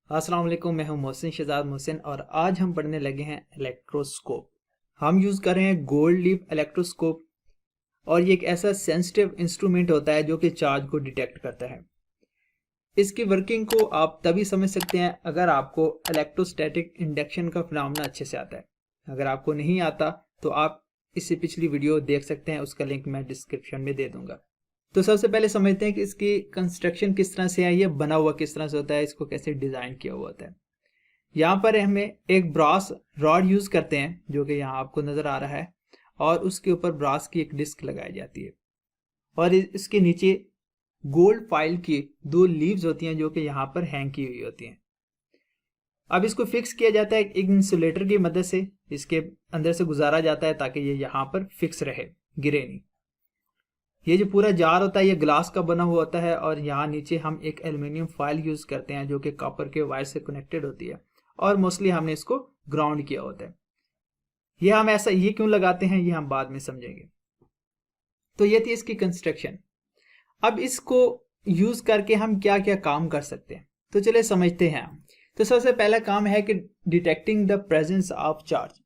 अस्सलाम वालेकुम, मैं हूं मोहसिन शहजाद मोहसिन और आज हम पढ़ने लगे हैं इलेक्ट्रोस्कोप। हम यूज़ कर रहे हैं गोल्ड लीफ इलेक्ट्रोस्कोप और ये एक ऐसा सेंसिटिव इंस्ट्रूमेंट होता है जो कि चार्ज को डिटेक्ट करता है। इसकी वर्किंग को आप तभी समझ सकते हैं अगर आपको इलेक्ट्रोस्टैटिक इंडक्शन का फिनोमेना अच्छे से आता है। अगर आपको नहीं आता तो आप इससे पिछली वीडियो देख सकते हैं, उसका लिंक मैं डिस्क्रिप्शन में दे दूंगा। तो सबसे पहले समझते हैं कि इसकी कंस्ट्रक्शन किस तरह से है, ये बना हुआ किस तरह से होता है, इसको कैसे डिज़ाइन किया हुआ होता है। यहाँ पर हमें एक ब्रास रॉड यूज़ करते हैं जो कि यहाँ आपको नज़र आ रहा है और उसके ऊपर ब्रास की एक डिस्क लगाई जाती है और इसके नीचे गोल्ड फाइल की दो लीव्स होती हैं जो कि यहाँ पर हैंग की हुई होती हैं। अब इसको फिक्स किया जाता है एक इंसुलेटर की मदद से, इसके अंदर से गुजारा जाता है ताकि ये यहाँ पर फिक्स रहे, गिरे नहीं। ये जो पूरा जार होता है ये ग्लास का बना हुआ होता है और यहाँ नीचे हम एक एल्युमिनियम फाइल यूज़ करते हैं जो कि कॉपर के वायर से कनेक्टेड होती है और मोस्टली हमने इसको ग्राउंड किया होता है। ये हम ऐसा ये क्यों लगाते हैं ये हम बाद में समझेंगे। तो ये थी इसकी कंस्ट्रक्शन। अब इसको यूज़ करके हम क्या क्या काम कर सकते हैं, तो चलिए समझते हैं। तो सबसे पहला काम है कि detecting the presence of charge.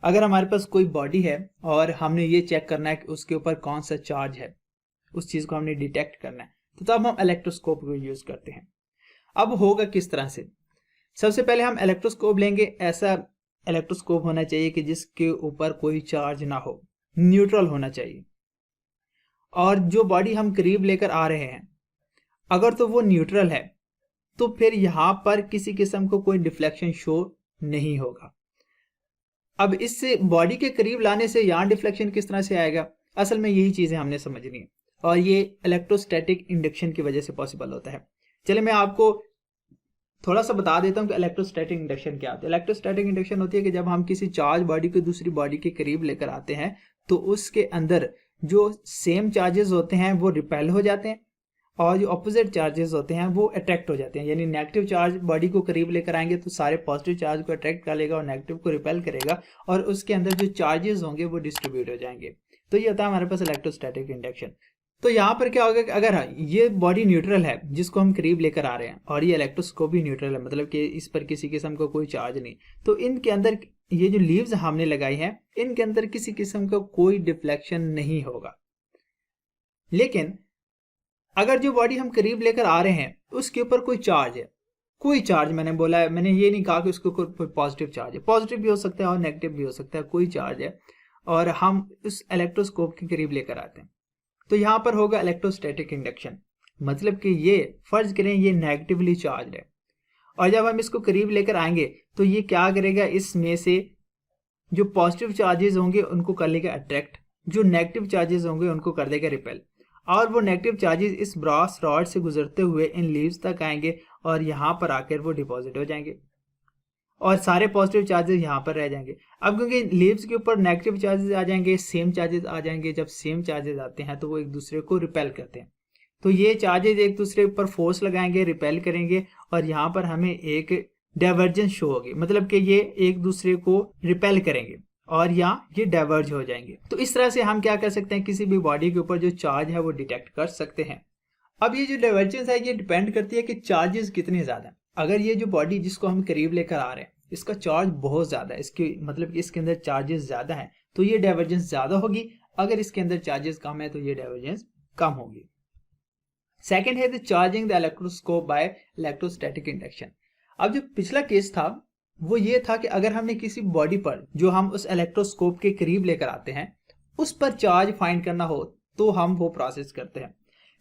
अगर हमारे पास कोई बॉडी है और हमने ये चेक करना है कि उसके ऊपर कौन सा चार्ज है, उस चीज़ को हमने डिटेक्ट करना है, तो तब हम इलेक्ट्रोस्कोप को यूज़ करते हैं। अब होगा किस तरह से, सबसे पहले हम इलेक्ट्रोस्कोप लेंगे। ऐसा इलेक्ट्रोस्कोप होना चाहिए कि जिसके ऊपर कोई चार्ज ना हो, न्यूट्रल होना चाहिए। और जो बॉडी हम करीब लेकर आ रहे हैं अगर तो वो न्यूट्रल है तो फिर यहाँ पर किसी किस्म को कोई डिफ्लेक्शन शो नहीं होगा। अब इससे बॉडी के करीब लाने से यहाँ डिफ्लेक्शन किस तरह से आएगा, असल में यही चीज़ें हमने समझनी है और ये इलेक्ट्रोस्टैटिक इंडक्शन की वजह से पॉसिबल होता है। चलिए मैं आपको थोड़ा सा बता देता हूँ कि इलेक्ट्रोस्टैटिक इंडक्शन क्या होता है। इलेक्ट्रोस्टैटिक इंडक्शन होती है कि जब हम किसी चार्ज बॉडी को दूसरी बॉडी के करीब लेकर आते हैं तो उसके अंदर जो सेम चार्जेस होते हैं वो रिपेल हो जाते हैं और जो अपोजिट चार्जेस होते हैं वो अट्रैक्ट हो जाते हैं। यानी नेगेटिव चार्ज बॉडी को करीब लेकर आएंगे तो सारे पॉजिटिव चार्ज को अट्रैक्ट कर लेगा और नेगेटिव को रिपेल करेगा और उसके अंदर जो चार्जेस होंगे वो डिस्ट्रीब्यूट हो जाएंगे। तो ये होता है हमारे पास इलेक्ट्रोस्टैटिक इंडक्शन। तो यहाँ पर क्या होगा कि अगर ये बॉडी न्यूट्रल है जिसको हम करीब लेकर आ रहे हैं और ये इलेक्ट्रोस्कोप भी न्यूट्रल है, मतलब कि इस पर किसी किस्म का कोई चार्ज नहीं, तो इनके अंदर ये जो लीव्स हमने लगाई हैं इनके अंदर किसी किस्म का कोई डिफ्लेक्शन नहीं होगा। लेकिन अगर जो बॉडी हम करीब लेकर आ रहे हैं उसके ऊपर कोई चार्ज है, कोई चार्ज, मैंने बोला है, मैंने ये नहीं कहा कि उसके ऊपर कोई पॉजिटिव चार्ज है, पॉजिटिव भी हो सकता है और नेगेटिव भी हो सकता है, कोई चार्ज है और हम उस इलेक्ट्रोस्कोप के करीब लेकर आते हैं, तो यहाँ पर होगा इलेक्ट्रोस्टैटिक इंडक्शन। मतलब कि ये फर्ज करें ये नेगेटिवली चार्ज है और जब हम इसको करीब लेकर आएंगे तो ये क्या करेगा, इसमें से जो पॉजिटिव चार्जेस होंगे उनको कर लेगा अट्रैक्ट, जो नेगेटिव चार्जेस होंगे उनको कर देगा रिपेल और वो नेगेटिव चार्जेस इस ब्रास रॉड से गुजरते हुए इन लीव्स तक आएंगे और यहाँ पर आकर वो डिपॉजिट हो जाएंगे और सारे पॉजिटिव चार्जेस यहाँ पर रह जाएंगे। अब क्योंकि लीव्स के ऊपर नेगेटिव चार्जेस आ जाएंगे, सेम चार्जेस आ जाएंगे, जब सेम चार्जेस आते हैं तो वो एक दूसरे को रिपेल करते हैं, तो ये चार्जेस एक दूसरे पर फोर्स लगाएंगे, रिपेल करेंगे और यहाँ पर हमें एक डाइवर्जेंस शो होगी, मतलब कि ये एक दूसरे को रिपेल करेंगे और यहाँ ये डाइवर्ज हो जाएंगे। तो इस तरह से हम क्या कर सकते हैं, किसी भी बॉडी के ऊपर जो चार्ज है वो डिटेक्ट कर सकते हैं। अब ये जो डाइवर्जेंस है ये डिपेंड करती है कि चार्जेस कितने ज़्यादा। अगर ये जो बॉडी जिसको हम करीब लेकर आ रहे हैं इसका चार्ज बहुत ज़्यादा है, इसकी मतलब कि इसके अंदर चार्जेस ज़्यादा हैं तो ये डाइवर्जेंस ज़्यादा होगी, अगर इसके अंदर चार्जेस कम है तो ये डाइवर्जेंस कम होगी। सेकेंड है the charging the electroscope by electrostatic induction. अब जो पिछला केस था वो ये था कि अगर हमने किसी बॉडी पर जो हम उस इलेक्ट्रोस्कोप के करीब लेकर आते हैं उस पर चार्ज फाइंड करना हो तो हम वो प्रोसेस करते हैं।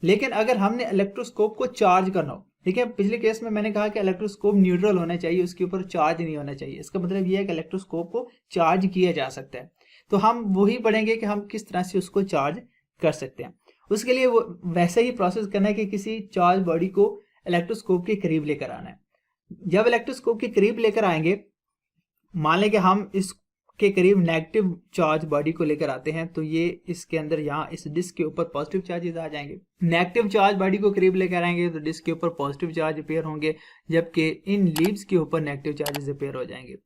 लेकिन अगर हमने इलेक्ट्रोस्कोप को चार्ज करना हो, देखिए पिछले केस में मैंने कहा कि इलेक्ट्रोस्कोप न्यूट्रल होना चाहिए, उसके ऊपर चार्ज नहीं होना चाहिए, इसका मतलब ये है कि इलेक्ट्रोस्कोप को चार्ज किया जा सकता है। तो हम वही पढ़ेंगे कि हम किस तरह से उसको चार्ज कर सकते हैं। उसके लिए वो वैसे ही प्रोसेस करना है कि किसी चार्ज बॉडी को इलेक्ट्रोस्कोप के करीब लेकर आना है। जब इलेक्ट्रोस्कोप के करीब लेकर आएंगे, मान लें कि हम इसके करीब नेगेटिव चार्ज बॉडी को लेकर आते हैं तो ये इसके अंदर यहाँ इस डिस्क के ऊपर पॉजिटिव चार्जेस आ जाएंगे। नेगेटिव चार्ज बॉडी को करीब लेकर आएंगे तो डिस्क के ऊपर पॉजिटिव चार्ज अपेयर होंगे, जबकि इन लीव्स के ऊपर नेगेटिव चार्जेस अपेयर हो जाएंगे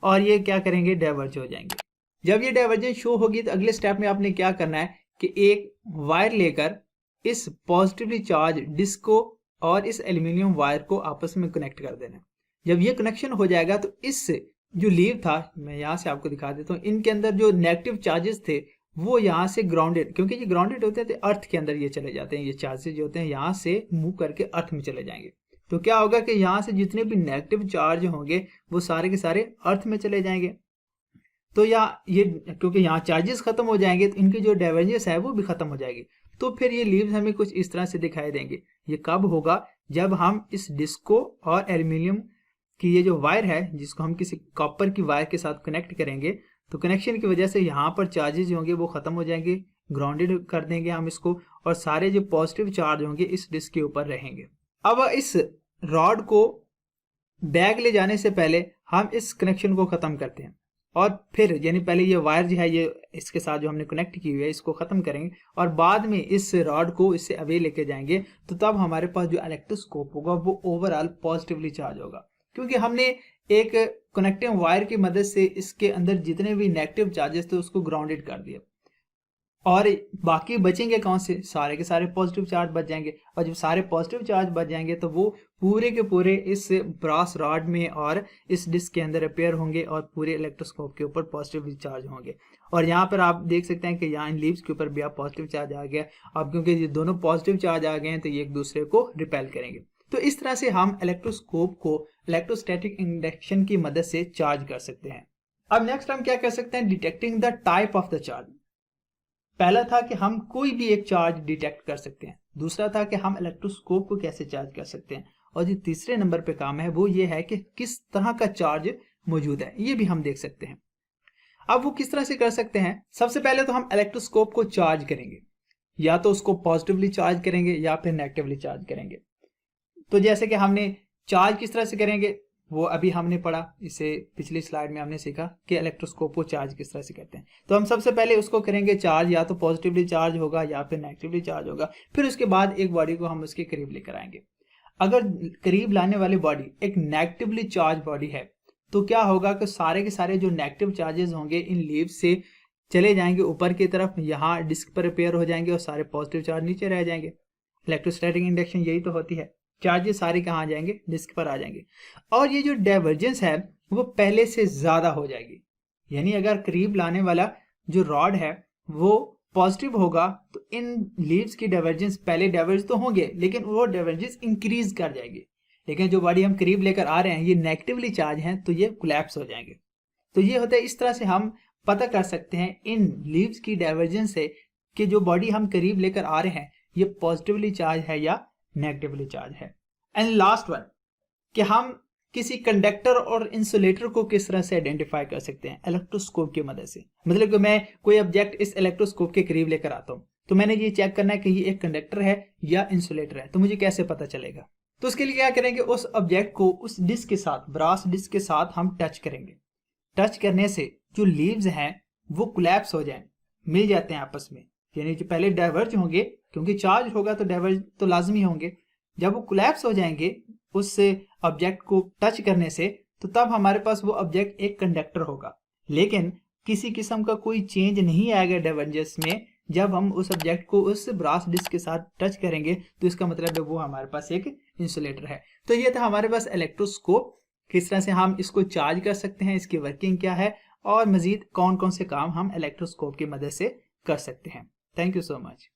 और ये क्या करेंगे, डाइवर्ज हो जाएंगे। जब ये डाइवर्जेंस शो होगी तो अगले स्टेप में आपने क्या करना है कि एक वायर लेकर इस पॉजिटिवली चार्ज डिस्क को और इस एल्यूमिनियम वायर को आपस में कनेक्ट कर देना है। जब ये कनेक्शन हो जाएगा तो इस जो लीव था, मैं यहाँ से आपको दिखा देता हूँ, इनके अंदर जो नेगेटिव चार्जेस थे वो यहाँ से ग्राउंडेड, क्योंकि ये ग्राउंडेड होते हैं तो अर्थ के अंदर ये चले जाते हैं, ये चार्जेस जो होते हैं यहाँ से मूव करके अर्थ में चले जाएंगे। तो क्या होगा कि यहाँ से जितने भी नेगेटिव चार्ज होंगे वो सारे के सारे अर्थ में चले जाएंगे। तो ये क्योंकि यहाँ चार्जेस खत्म हो जाएंगे तो इनकी जो डाइवर्जेंस है वो भी खत्म हो जाएगी। तो फिर ये लीव्स हमें कुछ इस तरह से दिखाई देंगे। ये कब होगा? जब हम इस डिस्को और एल्यूमिनियम की ये जो वायर है, जिसको हम किसी कॉपर की वायर के साथ कनेक्ट करेंगे, तो कनेक्शन की वजह से यहाँ पर चार्जेस होंगे वो खत्म हो जाएंगे, ग्राउंडेड कर देंगे हम इसको, और सारे जो पॉजिटिव चार्ज होंगे इस डिस्क के ऊपर रहेंगे। अब इस रॉड को बैग ले जाने से पहले हम इस कनेक्शन को खत्म करते हैं, और फिर यानी पहले ये वायर जो है ये इसके साथ जो हमने कनेक्ट की हुई है इसको खत्म करेंगे, और बाद में इस रॉड को इससे अवे लेके जाएंगे। तो तब हमारे पास जो इलेक्ट्रोस्कोप होगा वो ओवरऑल पॉजिटिवली चार्ज होगा, क्योंकि हमने एक कनेक्टिंग वायर की मदद से इसके अंदर जितने भी नेगेटिव चार्जेस थे उसको ग्राउंडेड कर दिया, और बाकी बचेंगे कौन से? सारे के सारे पॉजिटिव चार्ज बच जाएंगे। और जब सारे पॉजिटिव चार्ज बच जाएंगे तो वो पूरे के पूरे इस ब्रास रॉड में और इस डिस्क के अंदर अपेयर होंगे और पूरे इलेक्ट्रोस्कोप के ऊपर पॉजिटिव चार्ज होंगे। और यहाँ पर आप देख सकते हैं कि यहाँ इन लीव्स के ऊपर भी आप पॉजिटिव चार्ज आ गया। अब क्योंकि ये दोनों पॉजिटिव चार्ज आ गए हैं तो ये एक दूसरे को रिपेल करेंगे। तो इस तरह से हम इलेक्ट्रोस्कोप को इलेक्ट्रोस्टैटिक इंडक्शन की मदद से चार्ज कर सकते हैं। अब नेक्स्ट हम क्या कर सकते हैं? Detecting the type of the charge. पहला था कि हम कोई भी एक चार्ज डिटेक्ट कर सकते हैं, दूसरा था कि हम इलेक्ट्रोस्कोप को कैसे चार्ज कर सकते हैं, और जो तीसरे नंबर पे काम है वो ये है कि किस तरह का चार्ज मौजूद है, ये भी हम देख सकते हैं। अब वो किस तरह से कर सकते हैं? सबसे पहले तो हम इलेक्ट्रोस्कोप को चार्ज करेंगे, या तो उसको पॉजिटिवली चार्ज करेंगे या फिर नेगेटिवली चार्ज करेंगे। तो जैसे कि हमने चार्ज किस तरह से करेंगे वो अभी हमने पढ़ा, इसे पिछली स्लाइड में हमने सीखा कि इलेक्ट्रोस्कोप को चार्ज किस तरह से करते हैं। तो हम सबसे पहले उसको करेंगे चार्ज, या तो पॉजिटिवली चार्ज होगा या फिर नेगेटिवली चार्ज होगा। फिर उसके बाद एक बॉडी को हम उसके करीब लेकर आएंगे। अगर करीब लाने वाली बॉडी एक नेगेटिवली चार्ज बॉडी है तो क्या होगा कि सारे के सारे जो नेगेटिव चार्जेस होंगे इन लीव्स से चले जाएंगे ऊपर की तरफ, यहाँ डिस्क पर रिपेयर हो जाएंगे और सारे पॉजिटिव चार्ज नीचे रह जाएंगे। इलेक्ट्रोस्टैटिक इंडक्शन यही तो होती है, चार्जेस सारे कहाँ आ जाएंगे? डिस्क पर आ जाएंगे, और ये जो डाइवर्जेंस है वो पहले से ज्यादा हो जाएगी। यानी अगर करीब लाने वाला जो रॉड है वो पॉजिटिव होगा तो इन लीव्स की डाइवर्जेंस, पहले डाइवर्ज तो होंगे लेकिन वो डाइवर्जेंस इंक्रीज कर जाएगी। लेकिन जो बॉडी हम करीब लेकर आ रहे हैं ये नेगेटिवली चार्ज हैं तो ये कोलैप्स हो जाएंगे। तो ये होता है, इस तरह से हम पता कर सकते हैं इन लीव्स की डाइवर्जेंस से कि जो बॉडी हम करीब लेकर आ रहे हैं ये पॉजिटिवली चार्ज है या नेगेटिवली चार्ज है। एंड लास्ट वन, कि हम किसी कंडक्टर और इंसुलेटर को किस तरह से आइडेंटिफाई कर सकते हैं? इलेक्ट्रोस्कोप की मदद से। मतलब कि मैं कोई ऑब्जेक्ट इस इलेक्ट्रोस्कोप के करीब लेकर आता हूं तो मैंने ये चेक करना है कि ये एक कंडक्टर है या इंसुलेटर है, तो मुझे कैसे पता चलेगा? तो उसके लिए क्या करेंगे? उस ऑब्जेक्ट को उस डिस्क के साथ, ब्रास डिस्क के साथ हम टच करेंगे। टच करने से जो लीव्स हैं वो कोलैप्स हो जाएं, मिल जाते हैं आपस में, यानी जो पहले डाइवर्ज होंगे, क्योंकि चार्ज होगा तो डाइवर्ज तो लाजमी होंगे। जब वो कोलैप्स हो जाएंगे उस ऑब्जेक्ट को टच करने से तो तब हमारे पास वो ऑब्जेक्ट एक कंडक्टर होगा। लेकिन किसी किस्म का कोई चेंज नहीं आएगा डाइवर्जेंस में जब हम उस ऑब्जेक्ट को उस ब्रास डिस्क के साथ टच करेंगे, तो इसका मतलब है वो हमारे पास एक इंसुलेटर है। तो ये था हमारे पास इलेक्ट्रोस्कोप, किस तरह से हम इसको चार्ज कर सकते हैं, इसकी वर्किंग क्या है, और मजीद कौन कौन से काम हम इलेक्ट्रोस्कोप की मदद से कर सकते हैं। Thank you so much.